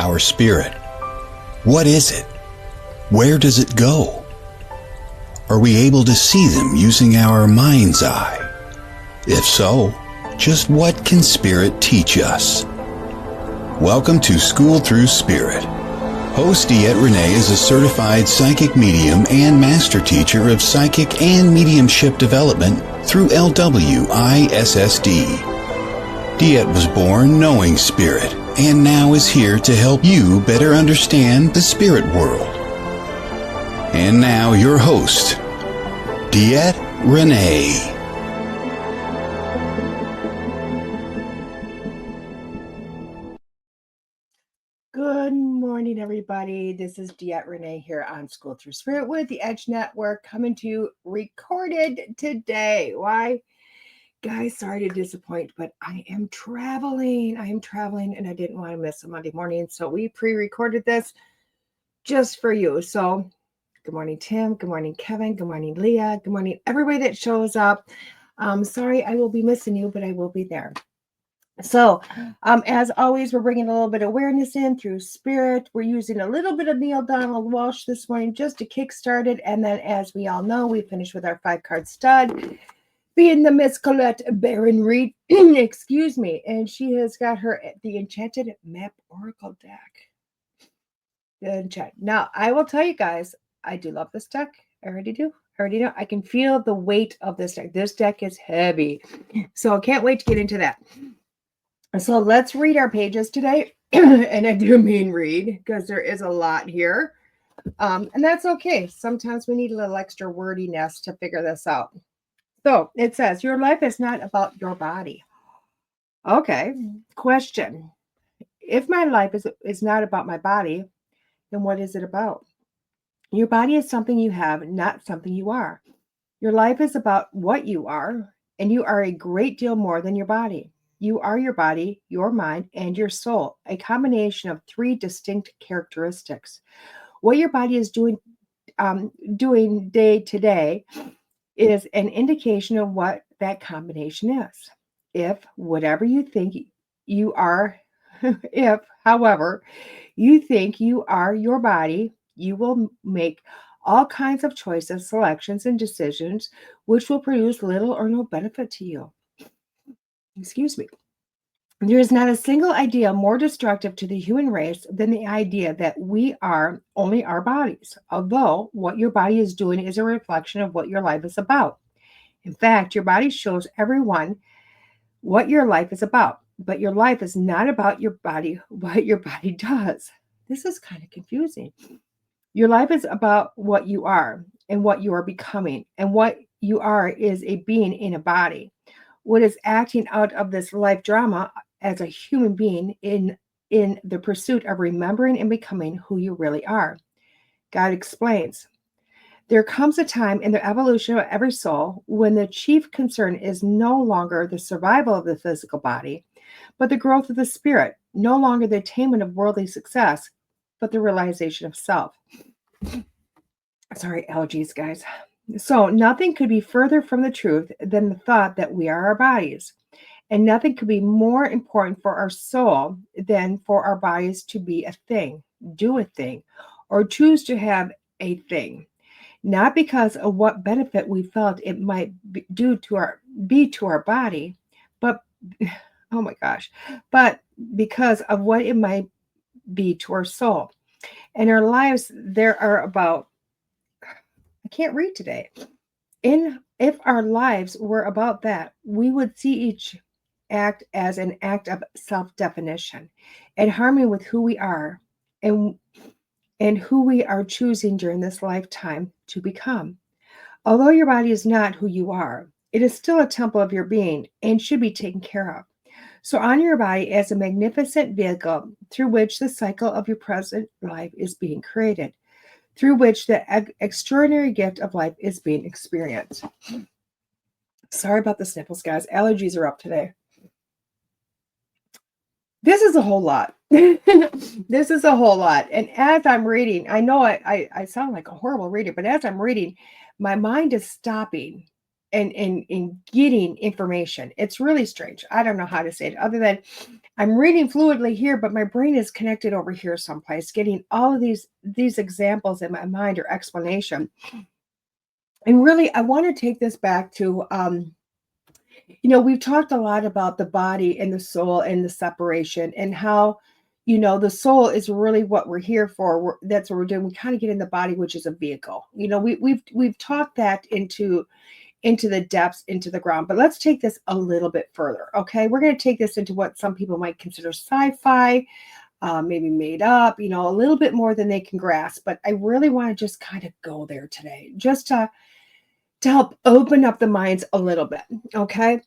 our spirit? What is it? Where does it go? Are we able to see them using our mind's eye? If so, just what can spirit teach us? Welcome to School Through Spirit. Host DeEtte Renee is a certified psychic medium and master teacher of psychic and mediumship development through LWISSD. DeEtte was born knowing spirit and now is here to help you better understand the spirit world. And now your host, DeEtte Renee. Good morning, everybody. This is DeEtte Renee here on School Through Spirit with the Edge Network, coming to you recorded today. Why? Guys, sorry to disappoint, but I am traveling. And I didn't want to miss a Monday morning, so we pre-recorded this just for you. So good morning, Tim. Good morning, Kevin. Good morning, Leah. Good morning, everybody that shows up. Sorry, I will be missing you, but I will be there. So, as always, we're bringing a little bit of awareness in through spirit. We're using a little bit of Neil Donald Walsh this morning just to kickstart it. And then, as we all know, we finished with our 5-card stud, being the Miss Collette Baron-Reid, excuse me. And she has got the Enchanted Map Oracle deck. Now, I will tell you guys, I do love this deck. I already do. I already know. I can feel the weight of this deck. This deck is heavy. So I can't wait to get into that. So let's read our pages today. And I do mean read because there is a lot here. And that's okay. Sometimes we need a little extra wordiness to figure this out. So it says, your life is not about your body. Okay. Question. If my life is not about my body, then what is it about? Your body is something you have, not something you are. Your life is about what you are, and you are a great deal more than your body. You are your body, your mind, and your soul, a combination of 3 distinct characteristics. What your body is doing day to day is an indication of what that combination is. If whatever you think you are, however, you think you are your body, you will make all kinds of choices, selections, and decisions which will produce little or no benefit to you. Excuse me. There is not a single idea more destructive to the human race than the idea that we are only our bodies, although what your body is doing is a reflection of what your life is about. In fact, your body shows everyone what your life is about, but your life is not about your body, what your body does. This is kind of confusing. Your life is about what you are and what you are becoming, and what you are is a being in a body. What is acting out of this life drama as a human being in the pursuit of remembering and becoming who you really are. God explains, there comes a time in the evolution of every soul when the chief concern is no longer the survival of the physical body, but the growth of the spirit, no longer the attainment of worldly success, but the realization of self. Sorry, allergies, guys. So nothing could be further from the truth than the thought that we are our bodies. And nothing could be more important for our soul than for our bodies to be a thing, do a thing, or choose to have a thing. Not because of what benefit we felt it might be to our body, but oh my gosh, but because of what it might be to our soul. And our lives there are about, I can't read today. If our lives were about that, we would see each act as an act of self-definition and harmony with who we are and who we are choosing during this lifetime to become. Although your body is not who you are, it is still a temple of your being and should be taken care of. So honor your body as a magnificent vehicle through which the cycle of your present life is being created, through which the extraordinary gift of life is being experienced. Sorry about the sniffles, guys. Allergies are up today. This is a whole lot. This is a whole lot. And as I'm reading, I know I sound like a horrible reader, but as I'm reading, my mind is stopping and getting information. It's really strange. I don't know how to say it other than I'm reading fluidly here, but my brain is connected over here someplace, getting all of these examples in my mind or explanation. And really, I want to take this back to, we've talked a lot about the body and the soul and the separation and how, the soul is really what we're here for. That's what we're doing. We kind of get in the body, which is a vehicle. We've talked that into the depths, into the ground. But let's take this a little bit further. Okay, we're going to take this into what some people might consider sci-fi, maybe made up. A little bit more than they can grasp. But I really want to just kind of go there today, just to help open up the minds a little bit. Okay.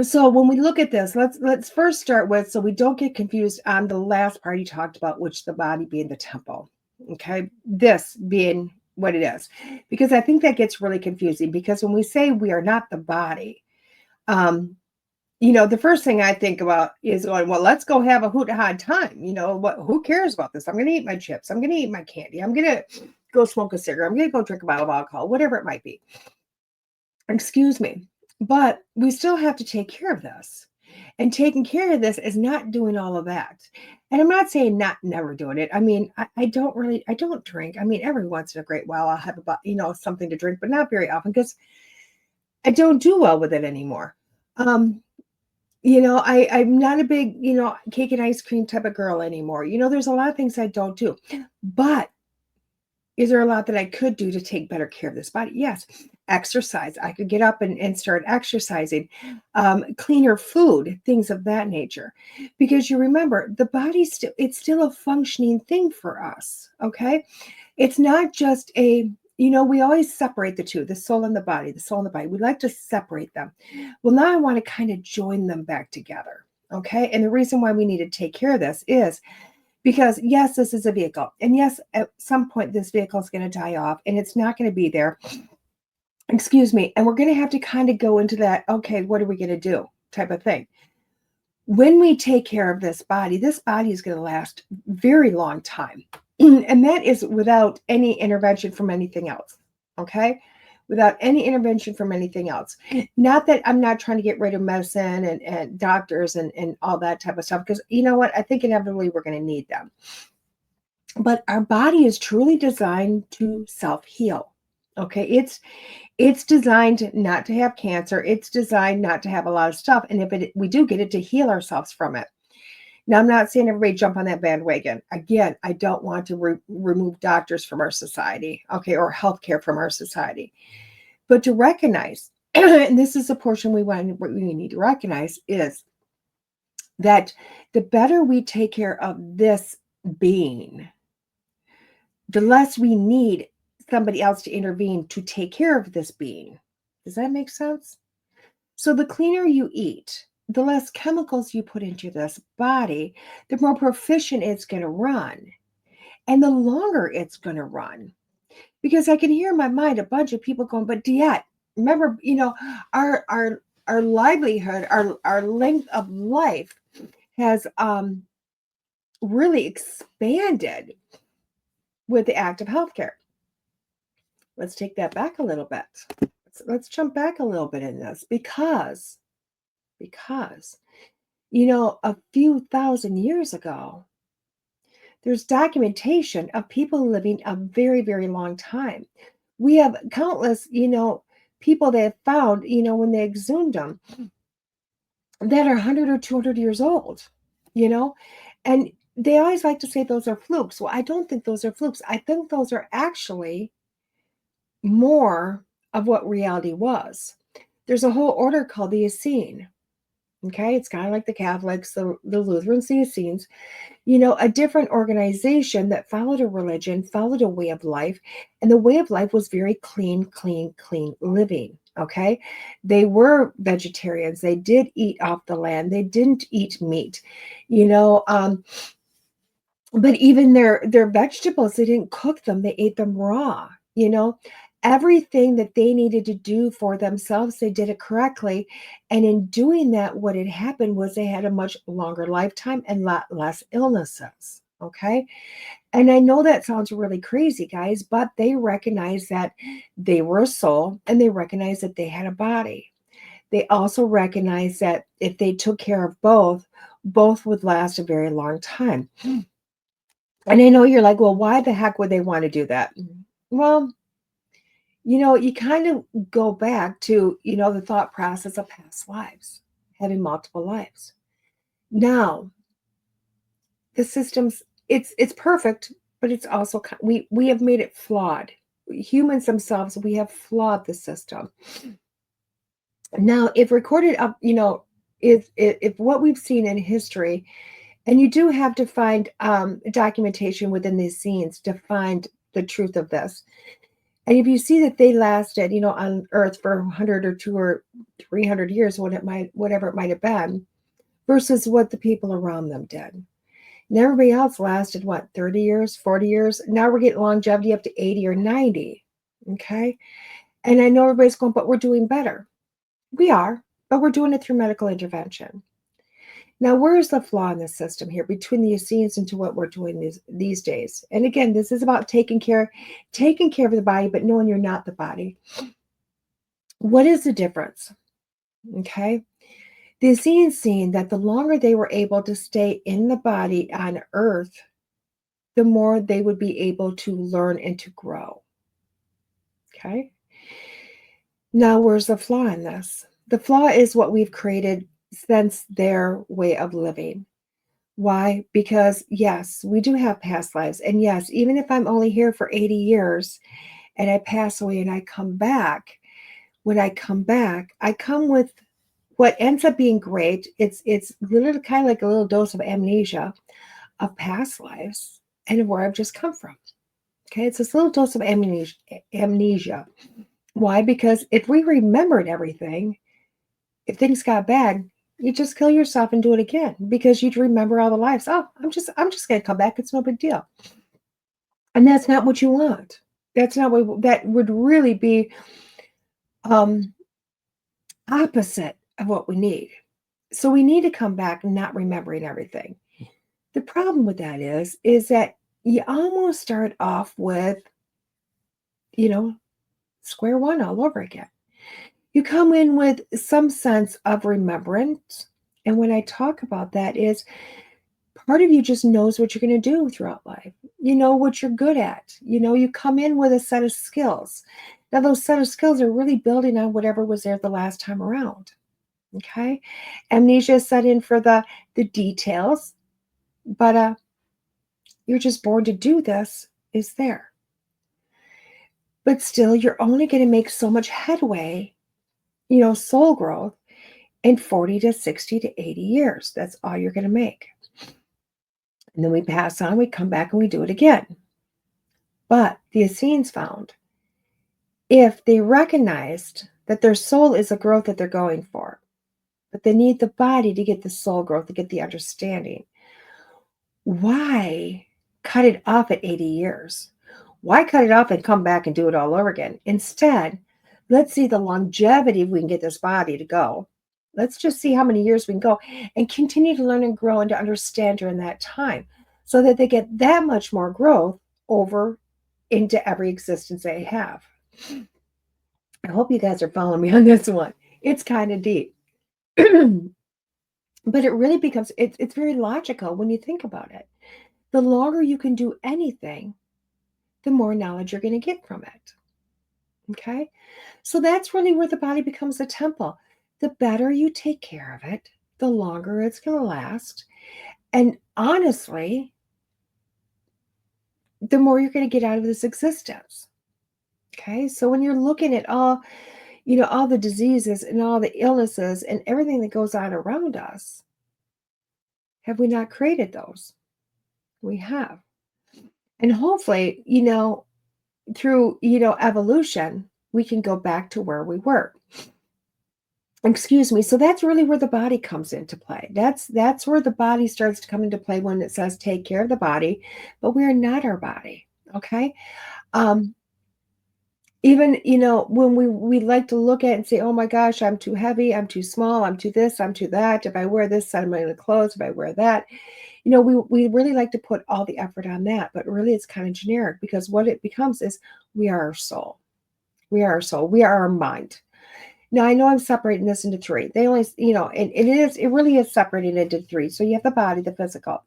So when we look at this, let's first start with, so we don't get confused on the last part you talked about, which the body being the temple. Okay, this being what it is, because I think that gets really confusing. Because when we say we are not the body, the first thing I think about is going, well, let's go have a hoot-ha time. Who cares about this? I'm going to eat my chips. I'm going to eat my candy. I'm going to go smoke a cigarette. I'm going to go drink a bottle of alcohol, whatever it might be. Excuse me. But we still have to take care of this. And taking care of this is not doing all of that. And I'm not saying never doing it. I mean, I don't drink. I mean, every once in a great while I'll have something to drink, but not very often because I don't do well with it anymore. I'm not a big, cake and ice cream type of girl anymore. There's a lot of things I don't do. But is there a lot that I could do to take better care of this body? Yes. Exercise. I could get up and start exercising, cleaner food, things of that nature. Because you remember, the body's it's still a functioning thing for us. Okay. It's not just we always separate the two, the soul and the body, We like to separate them. Well, now I want to kind of join them back together. Okay. And the reason why we need to take care of this is because, yes, this is a vehicle. And yes, at some point, this vehicle is going to die off and it's not going to be there. Excuse me. And we're going to have to kind of go into that, okay, what are we going to do type of thing. When we take care of this body is going to last a very long time. And that is without any intervention from anything else. Okay? Without any intervention from anything else. Not that I'm not trying to get rid of medicine and doctors and all that type of stuff, because you know what? I think inevitably we're going to need them. But our body is truly designed to self-heal. Okay? It's designed not to have cancer. It's designed not to have a lot of stuff. And if we do get it, to heal ourselves from it. Now, I'm not saying everybody jump on that bandwagon. Again, I don't want to remove doctors from our society, okay, or healthcare from our society. But to recognize, and this is a portion we need to recognize, is that the better we take care of this being, the less we need somebody else to intervene to take care of this being. Does that make sense? So the cleaner you eat, the less chemicals you put into this body, the more proficient it's going to run. And the longer it's going to run. Because I can hear in my mind a bunch of people going, but DeEtte, remember, our livelihood, our length of life has really expanded with the act of healthcare. Let's take that back a little bit. Let's jump back a little bit in this because, a few thousand years ago, there's documentation of people living a very, very long time. We have countless, people they have found, when they exhumed them, that are 100 or 200 years old, and they always like to say those are flukes. Well, I don't think those are flukes. I think those are actually more of what reality was. There's a whole order called the Essene. Okay, it's kind of like the Catholics, the Lutherans, the Essenes, a different organization that followed a religion, followed a way of life, and the way of life was very clean living. Okay, they were vegetarians. They did eat off the land. They didn't eat meat, but even their vegetables, they didn't cook them. They ate them raw. Everything that they needed to do for themselves, they did it correctly. And in doing that, what had happened was they had a much longer lifetime and lot less illnesses. Okay. And I know that sounds really crazy, guys, but they recognize that they were a soul and they recognize that they had a body. They also recognize that if they took care of both would last a very long time. And I know you're like, well, why the heck would they want to do that? Well, you kind of go back to, the thought process of past lives, having multiple lives. Now, the systems, it's perfect, but it's also we have made it flawed. Humans themselves, we have flawed the system. Now, if recorded up, if what we've seen in history, and you do have to find documentation within these scenes to find the truth of this. And if you see that they lasted, on Earth for 100 or 2 or 300 years, whatever it might have been, versus what the people around them did. And everybody else lasted, what, 30 years, 40 years? Now we're getting longevity up to 80 or 90. Okay. And I know everybody's going, but we're doing better. We are, but we're doing it through medical intervention. Now, where's the flaw in the system here between the Essenes and to what we're doing these days? And again, this is about taking care of the body, but knowing you're not the body. What is the difference? Okay. The Essenes seen that the longer they were able to stay in the body on Earth, the more they would be able to learn and to grow. Okay. Now, where's the flaw in this? The flaw is what we've created since their way of living. Why? Because yes, we do have past lives. And yes, even if I'm only here for 80 years and I pass away and I come back, when I come back, I come with what ends up being great. It's literally kind of like a little dose of amnesia of past lives and where I've just come from. Okay, it's this little dose of amnesia. Why? Because if we remembered everything, if things got bad, you just kill yourself and do it again because you'd remember all the lives. Oh, I'm just going to come back. It's no big deal. And that's not what you want. That's not what that would really be opposite of what we need. So we need to come back not remembering everything. The problem with that is that you almost start off with, square one all over again. You come in with some sense of remembrance. And when I talk about that is part of you just knows what you're going to do throughout life. You know what you're good at. You come in with a set of skills. Now, those set of skills are really building on whatever was there the last time around. Okay. Amnesia is set in for the details, but you're just born to do this is there. But still, you're only going to make so much headway, soul growth in 40 to 60 to 80 years. That's all you're going to make. And then we pass on, we come back and we do it again. But the Essenes found if they recognized that their soul is a growth that they're going for, but they need the body to get the soul growth, to get the understanding, why cut it off at 80 years? Why cut it off and come back and do it all over again? Instead, let's see the longevity if we can get this body to go. Let's just see how many years we can go and continue to learn and grow and to understand during that time so that they get that much more growth over into every existence they have. I hope you guys are following me on this one. It's kind of deep. But it really becomes, it's very logical when you think about it. The longer you can do anything, the more knowledge you're going to get from it. Okay? So that's really where the body becomes a temple. The better you take care of it, the longer it's going to last. And honestly, the more you're going to get out of this existence. Okay? So when you're looking at all the diseases and all the illnesses and everything that goes on around us, have we not created those? We have. And hopefully, through, evolution, we can go back to where we were. Excuse me. So that's really where the body comes into play. That's where the body starts to come into play when it says take care of the body, but we are not our body. Okay. Even, when we like to look at it and say, oh my gosh, I'm too heavy, I'm too small, I'm too this, I'm too that. If I wear this set of clothes, if I wear that, we really like to put all the effort on that, but really it's kind of generic, because what it becomes is we are our soul. We are our soul. We are our mind. Now, I know I'm separating this into three. They only, and it really is separated into three. So you have the body, the physical.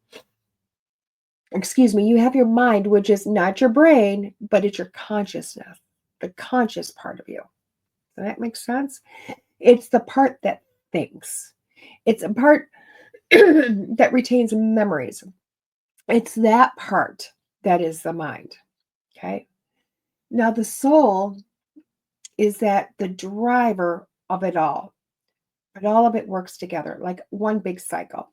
Excuse me, you have your mind, which is not your brain, but it's your consciousness, the conscious part of you. Does that make sense? It's the part that thinks. It's a part that retains memories. It's that part that is the mind. Okay. Now, the soul is that the driver of it all, but all of it works together like one big cycle.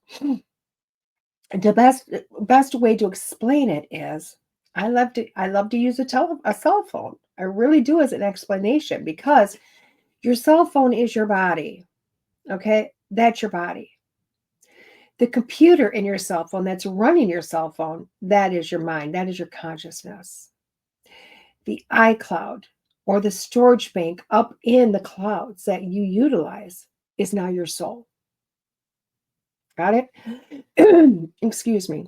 The best way to explain it is I love to use a cell phone. I really do, as an explanation, because your cell phone is your body. Okay, that's your body. The computer in your cell phone that's running your cell phone, that is your mind. That is your consciousness. The iCloud, or the storage bank up in the clouds that you utilize, is now your soul. Got it? Excuse me.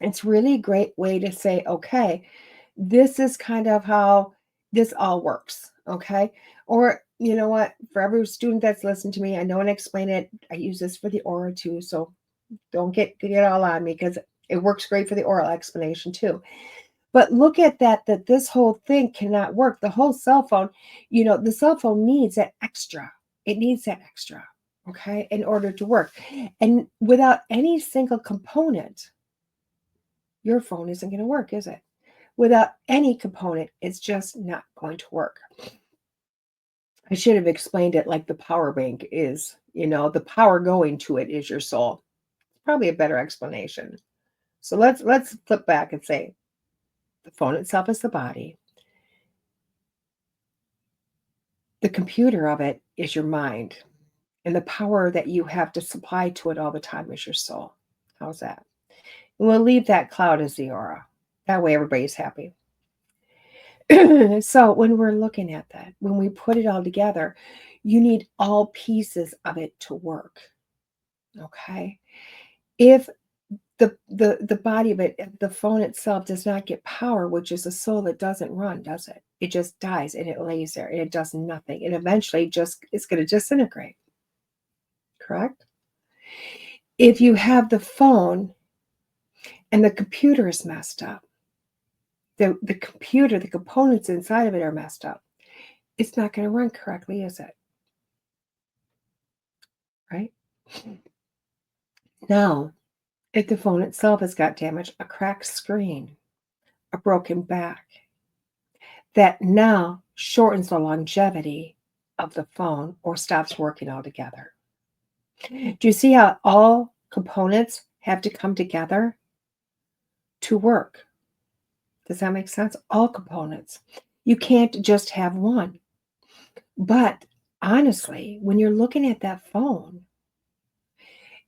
It's really a great way to say, okay, this is kind of how this all works. Okay. Or, you know what, for every student that's listened to me, I know and explain it. I use this for the aura too. So don't get all on me, because it works great for the oral explanation too. But look at that this whole thing cannot work. The whole cell phone, the cell phone needs that extra. It needs that extra. Okay. In order to work. And without any single component, your phone isn't going to work, is it? Without any component, it's just not going to work. I should have explained it like the power bank is, the power going to it is your soul. It's probably a better explanation. So let's flip back and say the phone itself is the body. The computer of it is your mind. And the power that you have to supply to it all the time is your soul. How's that? And we'll leave that cloud as the aura. That way everybody's happy. So when we're looking at that, when we put it all together, you need all pieces of it to work. Okay. If the body of it, the phone itself, does not get power, which is a soul that doesn't run, does it? It just dies and it lays there and it does nothing. And eventually it's going to disintegrate. Correct? If you have the phone and the computer is messed up, the computer, the components inside of it are messed up, it's not going to run correctly, is it? Right? Now, if the phone itself has got damage, a cracked screen, a broken back, that now shortens the longevity of the phone or stops working altogether. Do you see how all components have to come together to work? Does that make sense? All components. You can't just have one. But honestly, when you're looking at that phone,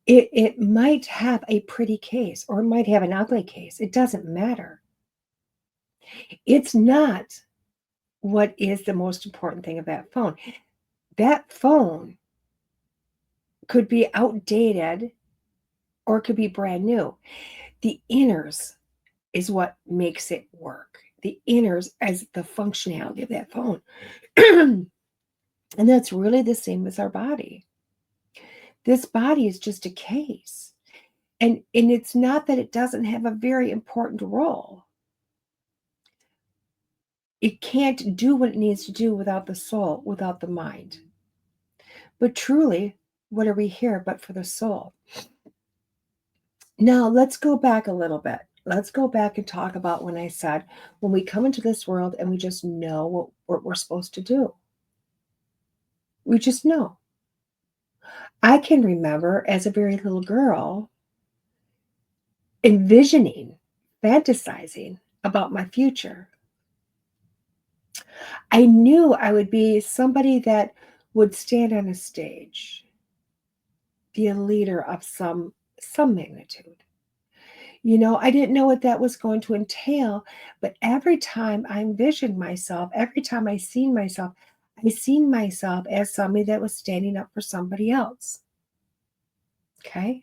it might have a pretty case or it might have an ugly case. It doesn't matter. It's not what is the most important thing of that phone. That phone could be outdated or it could be brand new. The inners is what makes it work. The inners as the functionality of that phone. And that's really the same as our body. This body is just a case. And it's not that it doesn't have a very important role. It can't do what it needs to do without the soul, without the mind. But truly, what are we here but for the soul? Now, let's go back a little bit. Let's go back and talk about when I said, when we come into this world and we just know what we're supposed to do. We just know. I can remember as a very little girl envisioning, fantasizing about my future. I knew I would be somebody that would stand on a stage, be a leader of some magnitude. I didn't know what that was going to entail, but every time I envisioned myself, every time I seen myself as somebody that was standing up for somebody else. Okay?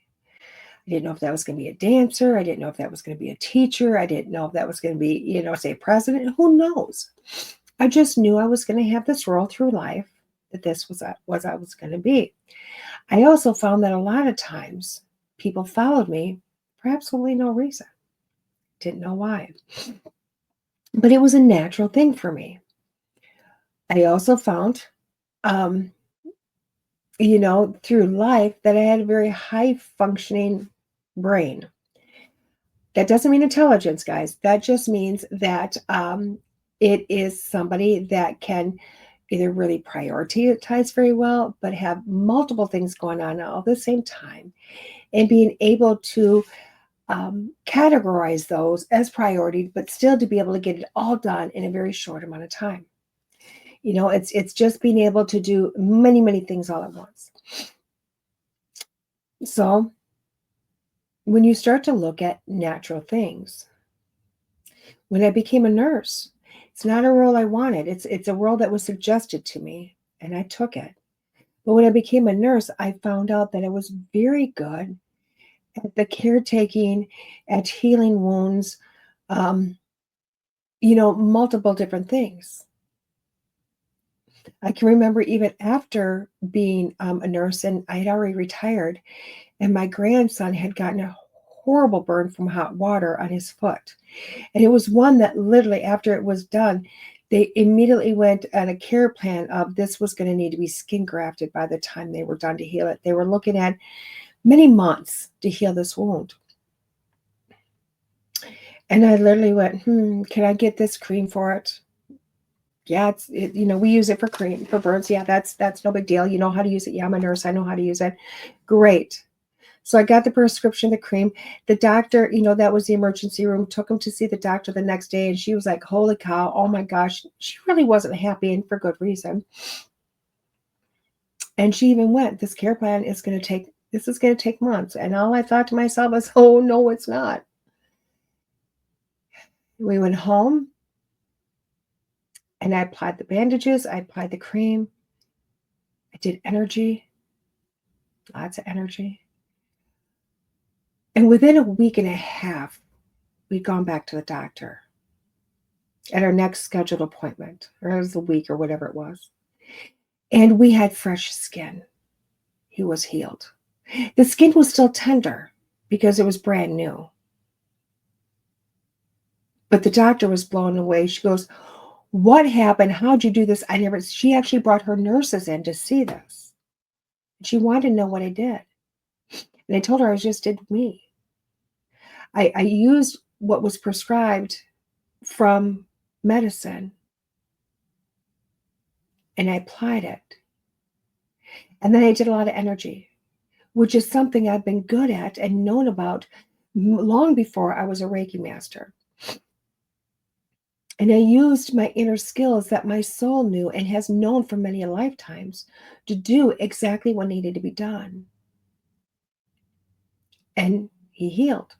I didn't know if that was going to be a dancer. I didn't know if that was going to be a teacher. I didn't know if that was going to be, say president. Who knows? I just knew I was going to have this roll through life, that this was what I was going to be. I also found that a lot of times people followed me for absolutely no reason. Didn't know why. But it was a natural thing for me. I also found, through life that I had a very high functioning brain. That doesn't mean intelligence, guys. That just means that it is somebody that can either really prioritize very well, but have multiple things going on all at the same time, and being able to categorize those as priority, but still to be able to get it all done in a very short amount of time. It's just being able to do many, many things all at once. So when you start to look at natural things, when I became a nurse, it's not a role I wanted. It's a role that was suggested to me, and I took it. But when I became a nurse, I found out that I was very good at the caretaking, at healing wounds, multiple different things. I can remember even after being a nurse, and I had already retired, and my grandson had gotten a horrible burn from hot water on his foot. And it was one that literally, after it was done, they immediately went on a care plan of this was going to need to be skin grafted by the time they were done to heal it. They were looking at many months to heal this wound. And I literally went, can I get this cream for it? Yeah, we use it for cream, for burns. Yeah, that's no big deal. You know how to use it. Yeah, I'm a nurse. I know how to use it. Great. So I got the prescription, the cream. The doctor, that was the emergency room, took him to see the doctor the next day. And she was like, holy cow, oh my gosh. She really wasn't happy, and for good reason. And she even went, this care plan is going to take months. And all I thought to myself was, oh, no, it's not. We went home, and I applied the bandages. I applied the cream. I did energy, lots of energy. And within a week and a half, we'd gone back to the doctor at our next scheduled appointment, or it was a week or whatever it was. And we had fresh skin. He was healed. The skin was still tender because it was brand new. But the doctor was blown away. She goes, what happened? How'd you do this? She actually brought her nurses in to see this. She wanted to know what I did. And I told her I just did me. I used what was prescribed from medicine, and I applied it. And then I did a lot of energy, which is something I've been good at and known about long before I was a Reiki master. And I used my inner skills that my soul knew and has known for many lifetimes to do exactly what needed to be done. And he healed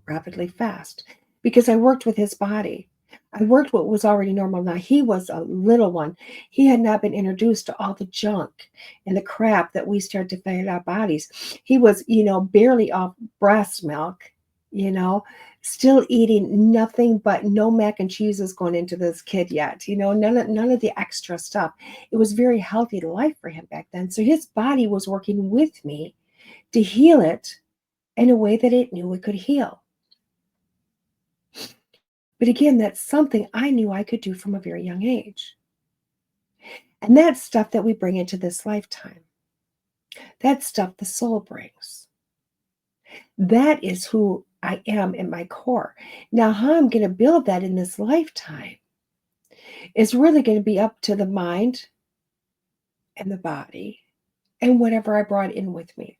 rapidly, fast, because I worked with his body. I worked what was already normal. Now, he was a little one. He had not been introduced to all the junk and the crap that we started to find in our bodies. He was, barely off breast milk, still eating nothing but no mac and cheese is going into this kid yet. None of the extra stuff. It was very healthy life for him back then. So his body was working with me to heal it in a way that it knew it could heal. But again, that's something I knew I could do from a very young age. And that's stuff that we bring into this lifetime. That's stuff the soul brings. That is who I am in my core. Now, how I'm going to build that in this lifetime is really going to be up to the mind and the body and whatever I brought in with me.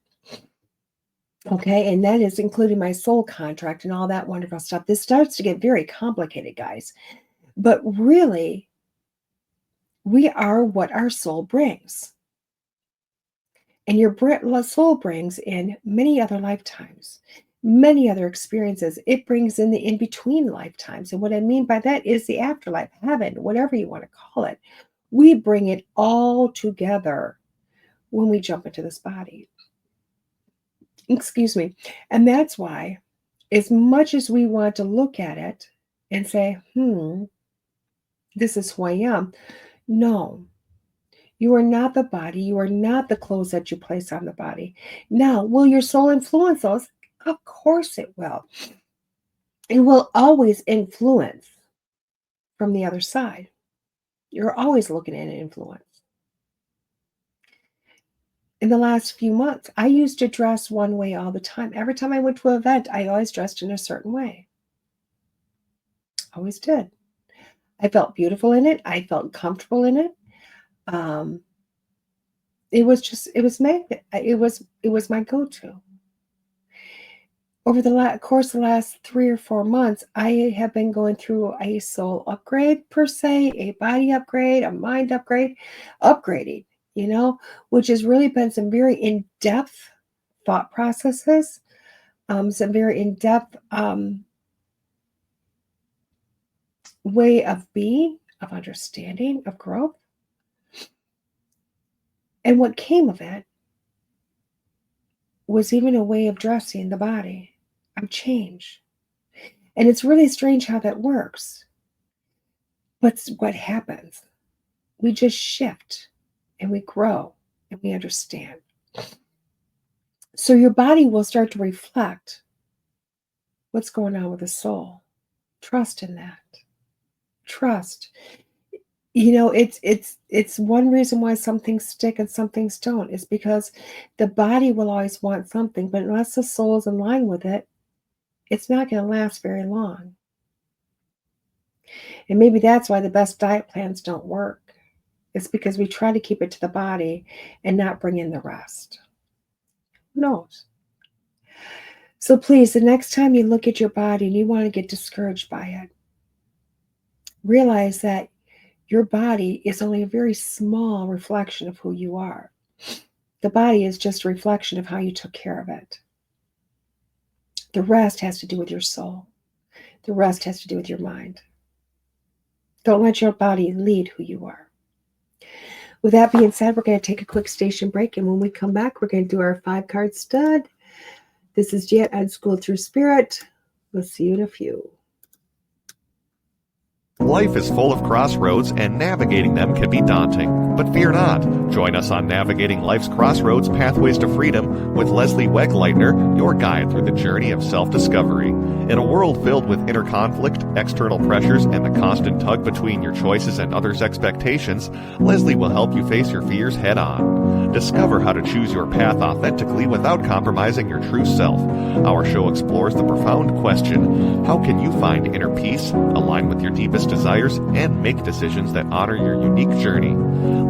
Okay, and that is including my soul contract and all that wonderful stuff. This starts to get very complicated, guys. But really, we are what our soul brings. And your soul brings in many other lifetimes, many other experiences. It brings in the in-between lifetimes. And what I mean by that is the afterlife, heaven, whatever you want to call it. We bring it all together when we jump into this body. Excuse me. And that's why, as much as we want to look at it and say, this is who I am. No, you are not the body. You are not the clothes that you place on the body. Now, will your soul influence those? Of course it will. It will always influence from the other side. You're always looking at an influence. In the last few months, I used to dress one way all the time. Every time I went to an event, I always dressed in a certain way. Always did. I felt beautiful in it. I felt comfortable in it. It was my go-to. Over the course of the last 3 or 4 months, I have been going through a soul upgrade per se, a body upgrade, a mind upgrade, upgrading, which has really been some very in-depth thought processes, some very in-depth way of being, of understanding, of growth. And what came of it was even a way of dressing the body, of change. And it's really strange how that works. But what happens? We just shift and we grow and we understand. So your body will start to reflect what's going on with the soul. Trust in that. Trust. It's one reason why some things stick and some things don't, is because the body will always want something, but unless the soul is in line with it, it's not going to last very long. And maybe that's why the best diet plans don't work. It's because we try to keep it to the body and not bring in the rest. Who knows? So please, the next time you look at your body and you want to get discouraged by it, realize that your body is only a very small reflection of who you are. The body is just a reflection of how you took care of it. The rest has to do with your soul. The rest has to do with your mind. Don't let your body lead who you are. With that being said, we're going to take a quick station break. And when we come back, we're going to do our 5-card stud. This is DeEtte on School Through Spirit. We'll see you in a few. Life is full of crossroads, and navigating them can be daunting. But fear not. Join us on Navigating Life's Crossroads Pathways to Freedom with Leslie Wegleitner, your guide through the journey of self-discovery. In a world filled with inner conflict, external pressures, and the constant tug between your choices and others' expectations, Leslie will help you face your fears head-on. Discover how to choose your path authentically without compromising your true self. Our show explores the profound question, how can you find inner peace, align with your deepest desires, and make decisions that honor your unique journey?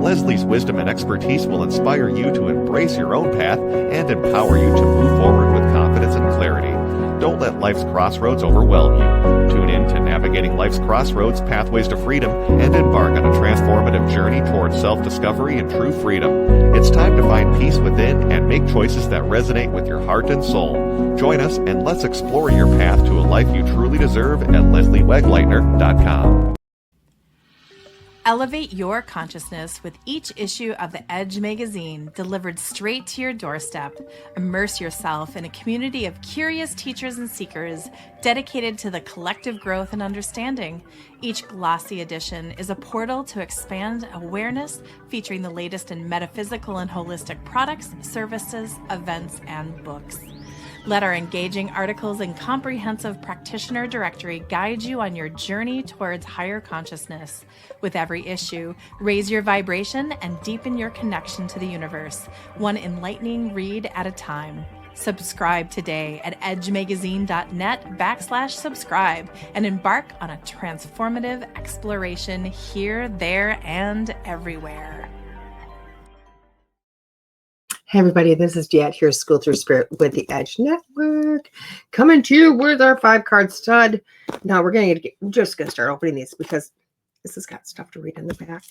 Leslie's wisdom and expertise will inspire you to embrace your own path and empower you to move forward with confidence and clarity. Don't let life's crossroads overwhelm you. Tune in to Navigating Life's Crossroads Pathways to Freedom and embark on a transformative journey towards self-discovery and true freedom. It's time to find peace within and make choices that resonate with your heart and soul. Join us and let's explore your path to a life you truly deserve at lesliewegleitner.com. Elevate your consciousness with each issue of the Edge magazine delivered straight to your doorstep. Immerse yourself in a community of curious teachers and seekers dedicated to the collective growth and understanding. Each glossy edition is a portal to expand awareness, featuring the latest in metaphysical and holistic products, services, events, and books. Let our engaging articles and comprehensive practitioner directory guide you on your journey towards higher consciousness. With every issue, raise your vibration and deepen your connection to the universe, one enlightening read at a time. Subscribe today at edgemagazine.net/subscribe and embark on a transformative exploration here, there, and everywhere. Hey everybody, this is DeEtte here, School Through Spirit with the Edge Network, coming to you with our 5-card stud. Now we're just going to start opening these because this has got stuff to read in the back.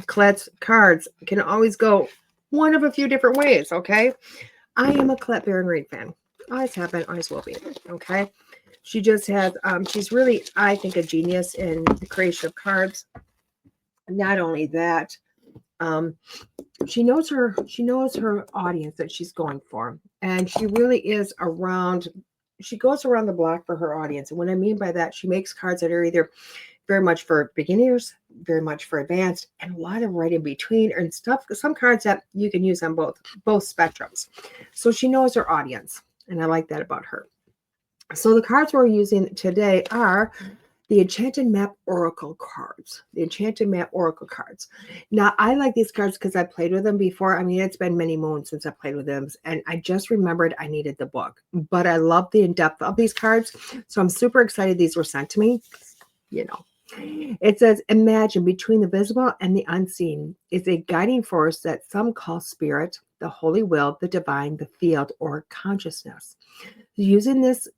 Collette's cards can always go one of a few different ways, okay? I am a Collette Baron-Reid fan. Always have been, always will be, okay? She just has, she's really, I think, a genius in the creation of cards. Not only that, She knows her audience that she's going for, and she really is around. She goes around the block for her audience, and what I mean by that, she makes cards that are either very much for beginners, very much for advanced, and a lot of right in between and stuff. Some cards that you can use on both spectrums. So she knows her audience, and I like that about her. So the cards we're using today are the Enchanted Map Oracle cards. The Enchanted Map Oracle cards. Now, I like these cards because I played with them before. I mean, it's been many moons since I played with them, and I just remembered I needed the book. But I love the in-depth of these cards, so I'm super excited these were sent to me. You know, it says, imagine between the visible and the unseen is a guiding force that some call spirit, the holy will, the divine, the field, or consciousness. Using this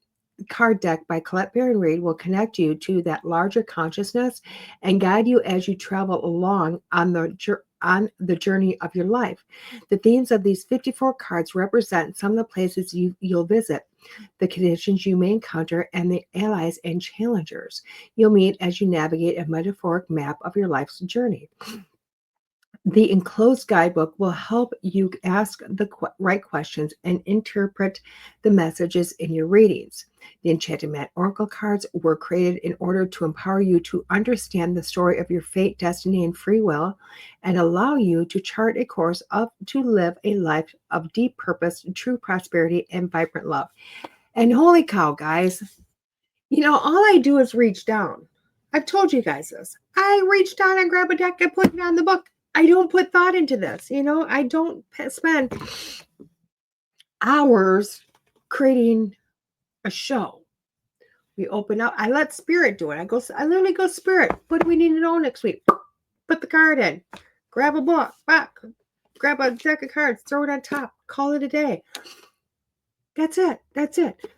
card deck by Collette Baron-Reid will connect you to that larger consciousness and guide you as you travel along on the journey of your life. The themes of these 54 cards represent some of the places you'll visit, the conditions you may encounter, and the allies and challengers you'll meet as you navigate a metaphoric map of your life's journey. The enclosed guidebook will help you ask the right questions and interpret the messages in your readings. The Enchanted Map Oracle cards were created in order to empower you to understand the story of your fate, destiny, and free will, and allow you to chart a course to live a life of deep purpose, true prosperity, and vibrant love. And holy cow, guys, all I do is reach down. I've told you guys this. I reach down and grab a deck and put it on the book. I don't put thought into this. I don't spend hours creating a show. We open up. I let spirit do it. I literally go, spirit, what do we need to know next week? Put the card in. Grab a book. Back. Grab a deck of cards. Throw it on top. Call it a day. That's it.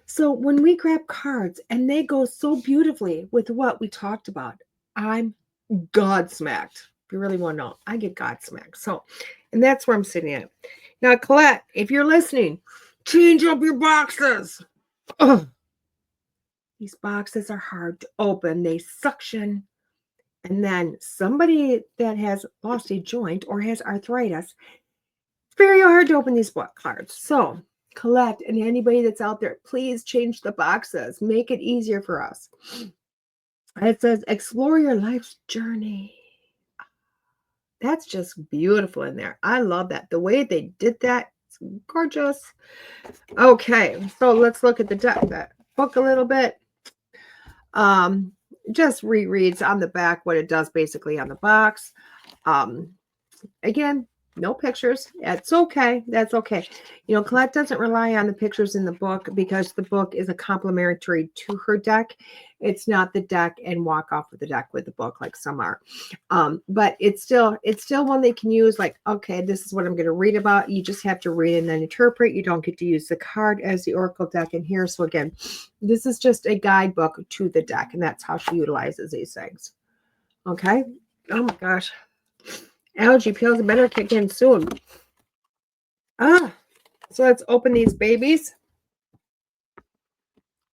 So when we grab cards and they go so beautifully with what we talked about, I'm godsmacked. If you really want to know, I get godsmacked. So, and that's where I'm sitting at. Now, Collette, if you're listening, change up your boxes. Ugh. These boxes are hard to open. They suction. And then somebody that has lost a joint or has arthritis, it's very hard to open these book cards. So, Collette and anybody that's out there, please change the boxes. Make it easier for us. It says, explore your life's journey. That's just beautiful in there. I love that. The way they did that, it's gorgeous. Okay, so let's look at that book a little bit. Just rereads on the back what it does basically on the box. Again, no pictures. That's okay. Collette doesn't rely on the pictures in the book because the book is a complementary to her deck. It's not the deck and walk off with the deck with the book like some are. But it's still one they can use like, okay, this is what I'm going to read about. You just have to read and then interpret. You don't get to use the card as the Oracle deck in here. So again, this is just a guidebook to the deck, and that's how she utilizes these things. Okay. Oh my gosh. Allergy pills better kick in soon. So let's open these babies.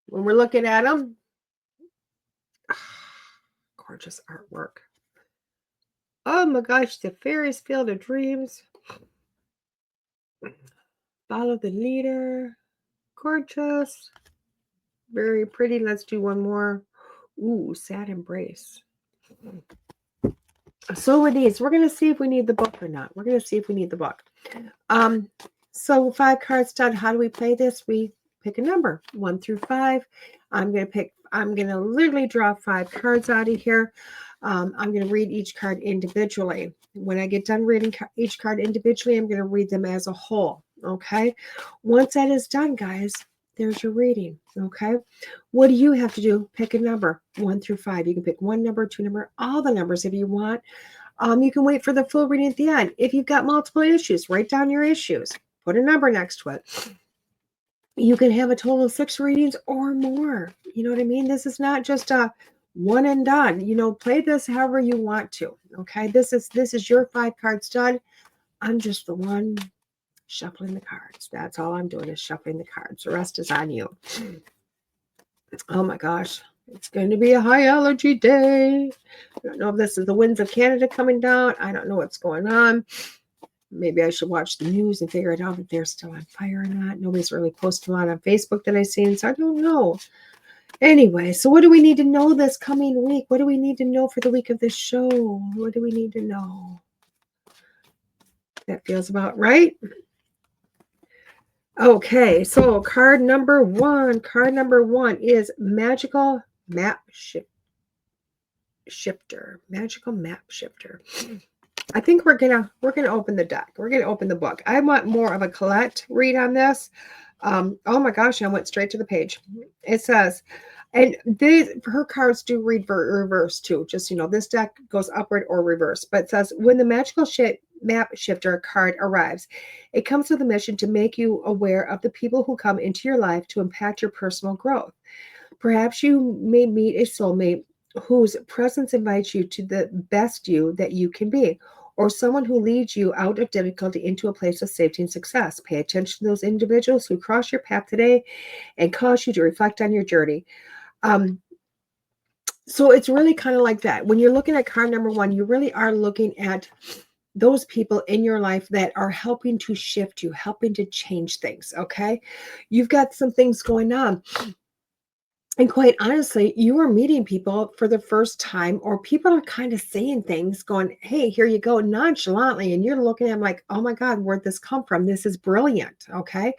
When we're looking at them, gorgeous artwork. Oh my gosh, the Ferris Field of Dreams. Follow the leader. Gorgeous. Very pretty. Let's do one more. Ooh, sad embrace. So with these, we're going to see if we need the book or not. So 5 cards done. How do we play this? We pick a number, 1 through 5. I'm going to literally draw 5 cards out of here. I'm going to read each card individually. When I get done reading each card individually, I'm going to read them as a whole. Okay. Once that is done, guys, there's your reading. Okay. What do you have to do? Pick a number, 1 through 5. You can pick 1 number, 2 number, all the numbers if you want. You can wait for the full reading at the end. If you've got multiple issues, write down your issues. Put a number next to it. You can have a total of 6 readings or more. You know what I mean? This is not just a one and done. Play this however you want to. Okay. This is your 5 cards done. I'm just the one shuffling the cards. That's all I'm doing is shuffling the cards. The rest is on you. Oh my gosh. It's going to be a high allergy day. I don't know if this is the winds of Canada coming down. I don't know what's going on. Maybe I should watch the news and figure it out if they're still on fire or not. Nobody's really posted a lot on Facebook that I've seen, so I don't know. Anyway, so what do we need to know this coming week? What do we need to know for the week of this show? What do we need to know? That feels about right. Okay, so card number one. Card number one is Magical Map Shifter. Magical Map Shifter. I think we're gonna open the deck. We're gonna open the book. I want more of a Collette read on this. Oh my gosh, I went straight to the page. It says, and her cards do read reverse too. Just this deck goes upward or reverse. But it says, when the Magical Map Shifter card arrives, it comes with a mission to make you aware of the people who come into your life to impact your personal growth. Perhaps you may meet a soulmate whose presence invites you to the best you that you can be, or someone who leads you out of difficulty into a place of safety and success. Pay attention to those individuals who cross your path today and cause you to reflect on your journey. So it's really kind of like that. When you're looking at card number one, you really are looking at those people in your life that are helping to shift you, helping to change things, okay? You've got some things going on. And quite honestly, you are meeting people for the first time, or people are kind of saying things going, hey, here you go, nonchalantly. And you're looking at them like, oh my God, where'd this come from? This is brilliant. Okay.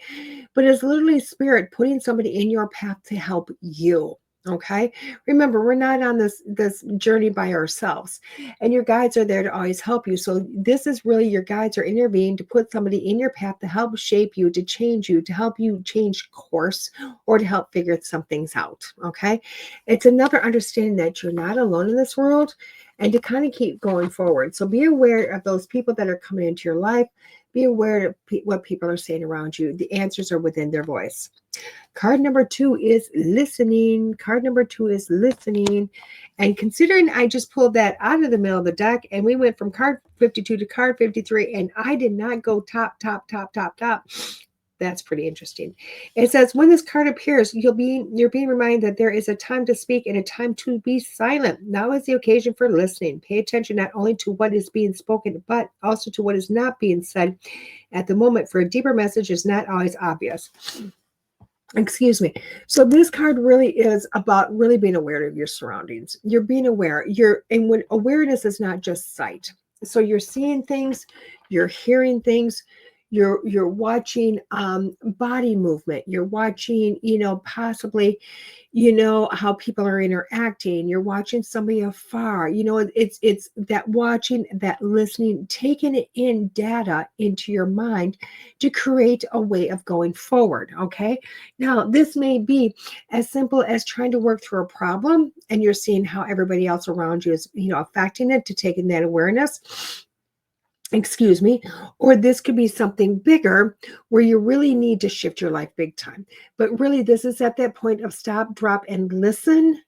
But it's literally spirit putting somebody in your path to help you. Okay. Remember, we're not on this journey by ourselves, and your guides are there to always help you. So this is really, your guides are intervening to put somebody in your path to help shape you, to change you, to help you change course, or to help figure some things out. Okay. It's another understanding that you're not alone in this world, and to kind of keep going forward. So be aware of those people that are coming into your life. Be aware of what people are saying around you. The answers are within their voice. Card number two is listening. Card number two is listening. And considering I just pulled that out of the middle of the deck, and we went from card 52 to card 53, and I did not go top. That's pretty interesting. It says, when this card appears, you're being reminded that there is a time to speak and a time to be silent. Now is the occasion for listening. Pay attention not only to what is being spoken, but also to what is not being said at the moment, for a deeper message is not always obvious. Excuse me. So this card really is about really being aware of your surroundings. You're being aware. And when awareness is not just sight. So you're seeing things, you're hearing things, you're watching body movement, you're watching, possibly, how people are interacting, you're watching somebody afar, it's that watching, that listening, taking in data into your mind to create a way of going forward. Okay. Now this may be as simple as trying to work through a problem, and you're seeing how everybody else around you is, affecting it, to taking that awareness. Excuse me. Or this could be something bigger where you really need to shift your life big time. But really, this is at that point of stop, drop, and listen,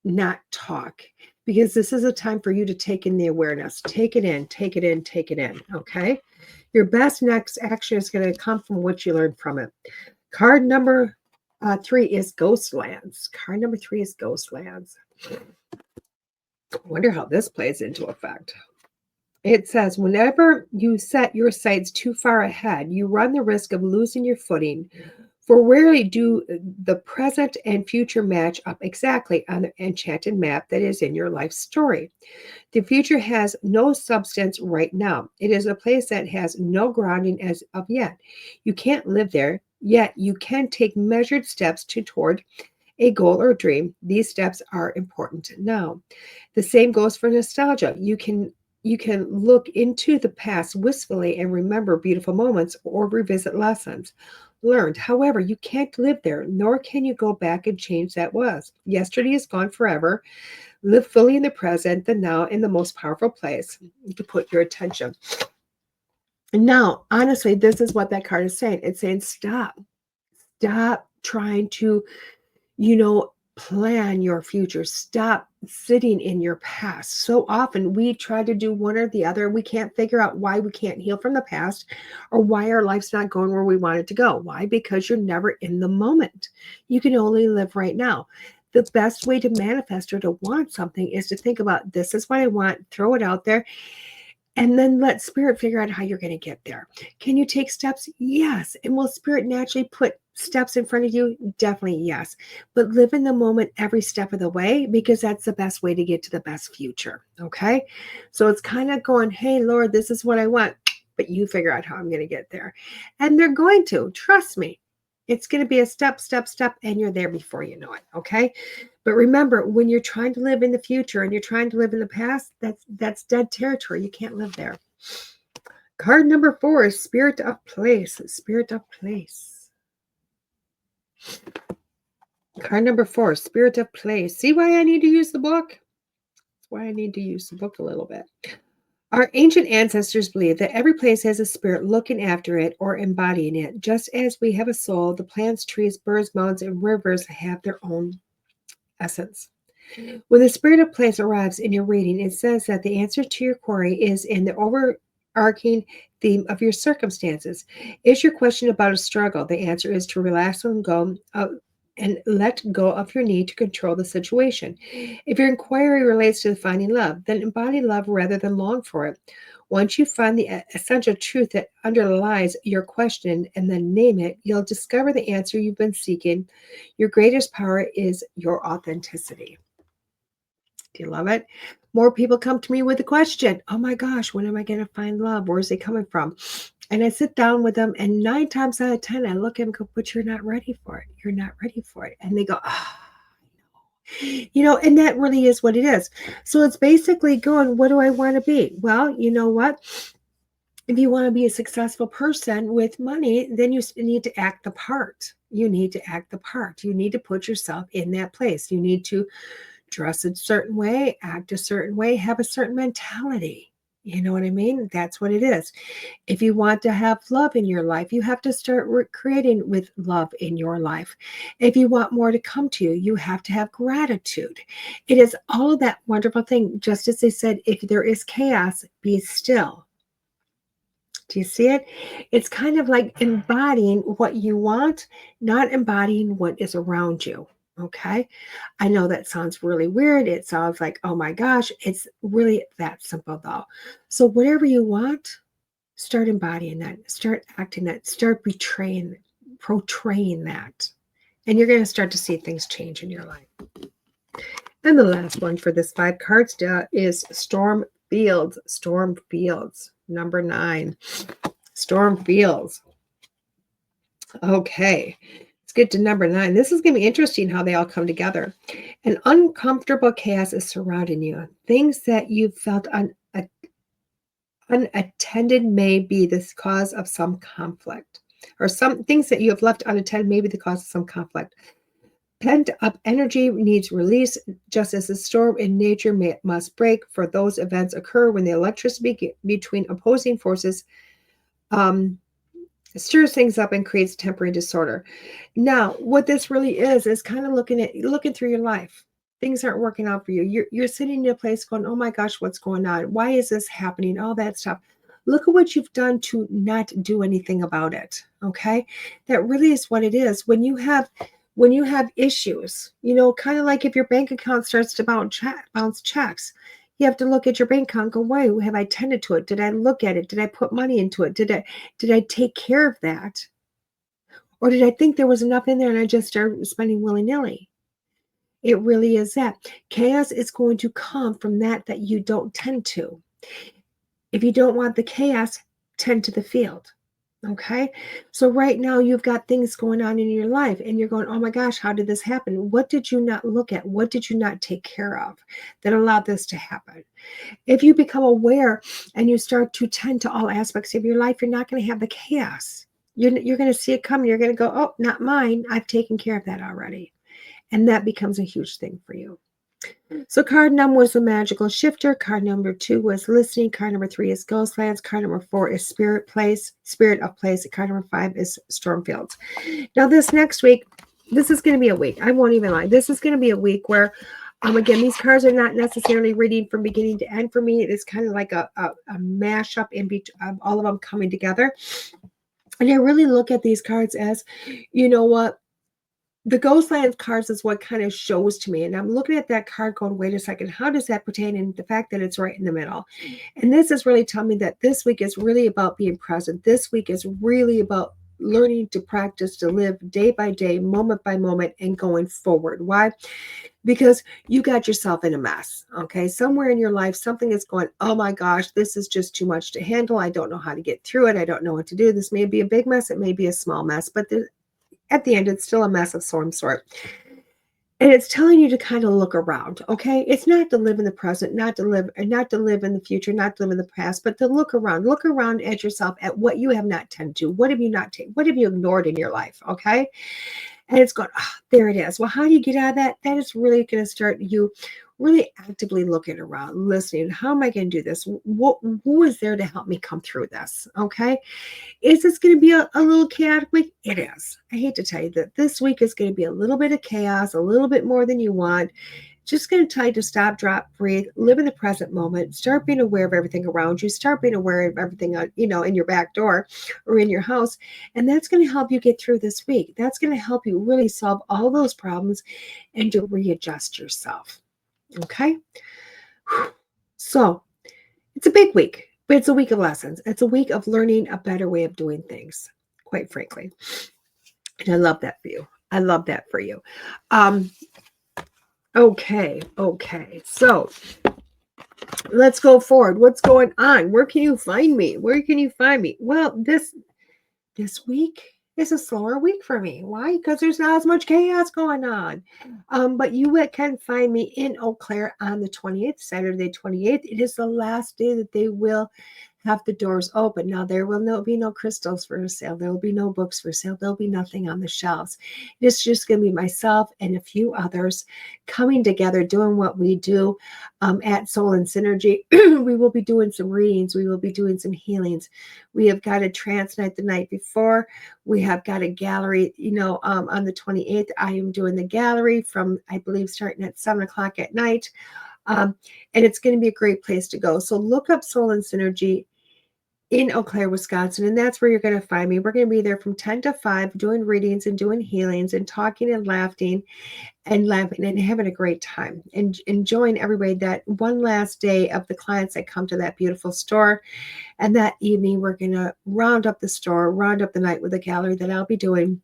not talk. Because this is a time for you to take in the awareness. Take it in, take it in, take it in. Okay? Your best next action is going to come from what you learned from it. Card number 3 is Ghostlands. Card number 3 is Ghostlands. I wonder how this plays into effect. It says, whenever you set your sights too far ahead, you run the risk of losing your footing, for rarely do the present and future match up exactly on the enchanted map that is in your life story. The future has no substance right now. It is a place that has no grounding as of yet. You can't live there, yet you can take measured steps toward a goal or dream. These steps are important now. The same goes for nostalgia. You can look into the past wistfully and remember beautiful moments, or revisit lessons learned. However, you can't live there, nor can you go back and change that was. Yesterday is gone forever. Live fully in the present, the now, in the most powerful place to put your attention. And now, honestly, this is what that card is saying. It's saying, stop trying to, plan your future. Stop sitting in your past. So often we try to do one or the other. We can't figure out why we can't heal from the past, or why our life's not going where we want it to go. Why? Because you're never in the moment. You can only live right now. the best way to manifest or to want something is to think about, this is what I want, throw it out there, and then let spirit figure out how you're going to get there. Can you take steps? Yes. And will spirit naturally put steps in front of you? Definitely yes. But live in the moment every step of the way, because that's the best way to get to the best future. Okay. So it's kind of going, hey, Lord, this is what I want, but you figure out how I'm going to get there. And they're going to, trust me. It's going to be a step, and you're there before you know it. Okay. But remember, when you're trying to live in the future and you're trying to live in the past, that's dead territory. You can't live there. Card number 4 is Spirit of Place. Spirit of Place. Card number 4, Spirit of Place. See why I need to use the book? That's why I need to use the book a little bit. Our ancient ancestors believed that every place has a spirit looking after it or embodying it. Just as we have a soul, the plants, trees, birds, mountains, and rivers have their own essence. When the spirit of place arrives in your reading, it says that the answer to your query is in the overarching theme of your circumstances. Is your question about a struggle? The answer is to relax and go and let go of your need to control the situation. If your inquiry relates to finding love, then embody love rather than long for it. Once you find the essential truth that underlies your question and then name it, you'll discover the answer you've been seeking. Your greatest power is your authenticity. Do you love it? More people come to me with a question. Oh my gosh, when am I going to find love? Where is it coming from? And I sit down with them, and 9 times out of 10, I look at them and go, but you're not ready for it. You're not ready for it. And they go, and that really is what it is. So it's basically going, what do I want to be? Well, you know what? If you want to be a successful person with money, then you need to act the part. You need to act the part. You need to put yourself in that place. You need to dress a certain way, act a certain way, have a certain mentality. You know what I mean? That's what it is. If you want to have love in your life, you have to start creating with love in your life. If you want more to come to you, you have to have gratitude. It is all of that wonderful thing. Just as they said, if there is chaos, be still. Do you see it? It's kind of like embodying what you want, not embodying what is around you. Okay. I know that sounds really weird. It sounds like, oh my gosh, it's really that simple though. So whatever you want, start embodying that, start acting that, start portraying that. And you're going to start to see things change in your life. And the last one for this 5 cards is Storm Fields. Storm Fields, number 9. Storm Fields. Okay. Let's get to number 9. This is going to be interesting how they all come together. An uncomfortable chaos is surrounding you. Things that you felt unattended may be the cause of some conflict. Or some things that you have left unattended may be the cause of some conflict. Pent-up energy needs release, just as a storm in nature must break. For those events occur when the electricity between opposing forces stirs things up and creates temporary disorder. Now, what this really is kind of looking through your life. Things aren't working out for you. You're sitting in a place going, oh my gosh, what's going on? Why is this happening? All that stuff. Look at what you've done to not do anything about it. Okay? That really is what it is. When you have issues, kind of like if your bank account starts to bounce checks, you have to look at your bank account and go, why have I tended to it? Did I look at it? Did I put money into it? Did I take care of that? Or did I think there was enough in there and I just started spending willy-nilly? It really is that. Chaos is going to come from that you don't tend to. If you don't want the chaos, tend to the field. Okay. So right now you've got things going on in your life and you're going, oh my gosh, how did this happen? What did you not look at? What did you not take care of that allowed this to happen? If you become aware and you start to tend to all aspects of your life, you're not going to have the chaos. You're going to see it coming. You're going to go, oh, not mine. I've taken care of that already. And that becomes a huge thing for you. So card number was the magical shifter. Card number 2 was listening. Card number 3 is Ghostlands. Card number 4 is Spirit of Place. Card number 5 is Stormfields. Now this next week, this is going to be a week. I won't even lie. This is going to be a week where, again, these cards are not necessarily reading from beginning to end for me. It is kind of like a mashup in between, all of them coming together. And I really look at these cards as, you know what? the Ghostlands cards is what kind of shows to me. And I'm looking at that card going, wait a second, how does that pertain? And the fact that it's right in the middle. And this is really telling me that this week is really about being present. This week is really about learning to practice, to live day by day, moment by moment, and going forward. Why? Because you got yourself in a mess. Okay. Somewhere in your life, something is going, oh my gosh, this is just too much to handle. I don't know how to get through it. I don't know what to do. This may be a big mess. It may be a small mess, but at the end, it's still a mess of some sort. And it's telling you to kind of look around, okay? It's not to live in the present, not to live in the future, not to live in the past, but to look around. Look around at yourself, at what you have not tended to. What have you not taken? What have you ignored in your life, okay? And it's going, oh, there it is. Well, how do you get out of that? That is really going to start you really actively looking around, listening. How am I going to do this? Who is there to help me come through this? Okay. Is this going to be a little chaotic week? It is. I hate to tell you that this week is going to be a little bit of chaos, a little bit more than you want. Just going to tell you to stop, drop, breathe, live in the present moment, start being aware of everything around you, start being aware of everything, in your back door or in your house. And that's going to help you get through this week. That's going to help you really solve all those problems and to readjust yourself. Okay. So it's a big week, but it's a week of lessons. It's a week of learning a better way of doing things, quite frankly. And I love that for you. I love that for you. Okay. So let's go forward. What's going on? Where can you find me? Well, this week is a slower week for me. Why? Because there's not as much chaos going on. But you can find me in Eau Claire on the 28th, Saturday 28th. It is the last day that they will have the doors open. Now, there will be no crystals for sale. There will be no books for sale. There'll be nothing on the shelves. It's just going to be myself and a few others coming together, doing what we do at Soul and Synergy. We will be doing some readings. We will be doing some healings. We have got a trance night the night before. We have got a gallery, on the 28th. I am doing the gallery from, I believe, starting at 7 o'clock at night. And it's going to be a great place to go. So look up Soul and Synergy in Eau Claire, Wisconsin, and that's where you're going to find me. We're going to be there from 10 to 5 doing readings and doing healings and talking and laughing and having a great time and enjoying everybody that one last day of the clients that come to that beautiful store. And that evening, we're going to round up the store, round up the night with a gallery that I'll be doing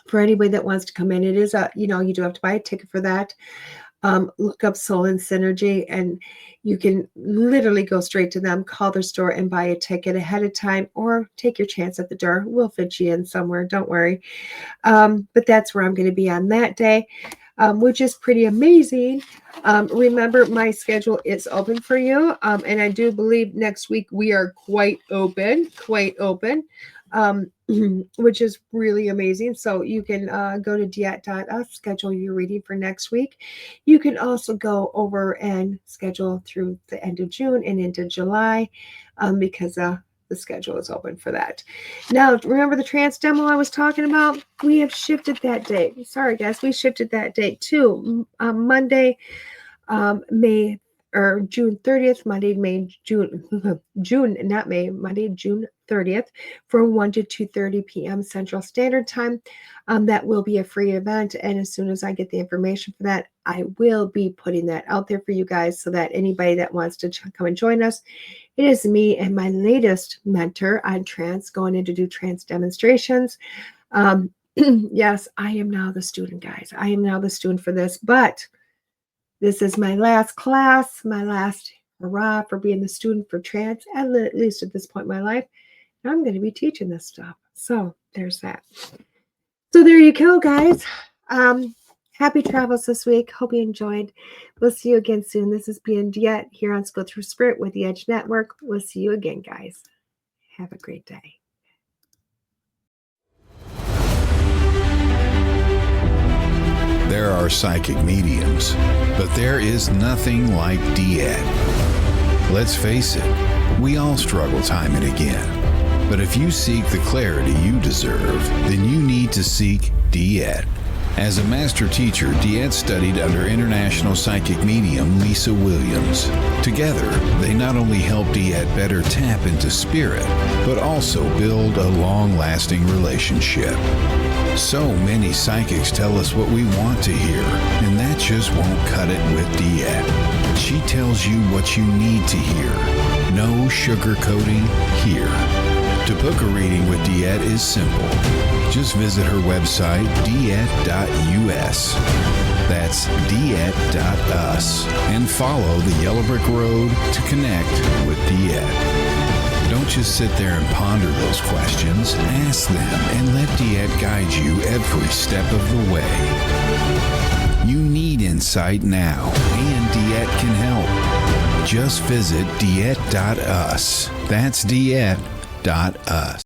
for anybody that wants to come in. It is you do have to buy a ticket for that. Look up Soul and Synergy, and you can literally go straight to them, call their store and buy a ticket ahead of time, or take your chance at the door. We'll fit you in somewhere. Don't worry. But that's where I'm going to be on that day, which is pretty amazing. Remember, my schedule is open for you. And I do believe next week we are quite open, which is really amazing. So you can go to DeEtte.us, schedule your reading for next week. You can also go over and schedule through the end of June and into July because the schedule is open for that. Now, remember the trance demo I was talking about? We have shifted that date. Sorry, guys. We shifted that date to Monday, June 30th, Monday, June 30th from 1 to 2:30 p.m. Central Standard Time. That will be a free event. And as soon as I get the information for that, I will be putting that out there for you guys so that anybody that wants to come and join us, it is me and my latest mentor on trance going in to do trance demonstrations. Yes, I am now the student, guys. I am now the student for this, but this is my last class, my last hurrah for being the student for trance, at least at this point in my life. And I'm going to be teaching this stuff. So there's that. So there you go, guys. Happy travels this week. Hope you enjoyed. We'll see you again soon. This is being DeEtte here on Go Through Spirit with the Edge Network. We'll see you again, guys. Have a great day. There are psychic mediums, but there is nothing like DeEtte. Let's face it, we all struggle time and again. But if you seek the clarity you deserve, then you need to seek DeEtte. As a master teacher, DeEtte studied under international psychic medium Lisa Williams. Together, they not only help DeEtte better tap into spirit, but also build a long-lasting relationship. So many psychics tell us what we want to hear, and that just won't cut it with DeEtte. She tells you what you need to hear. No sugarcoating here. To book a reading with DeEtte is simple. Just visit her website, DeEtte.us. That's DeEtte.us. And follow the Yellow Brick Road to connect with DeEtte. Don't just sit there and ponder those questions. Ask them and let DeEtte guide you every step of the way. You need insight now, and DeEtte can help. Just visit DeEtte.us. That's DeEtte.us.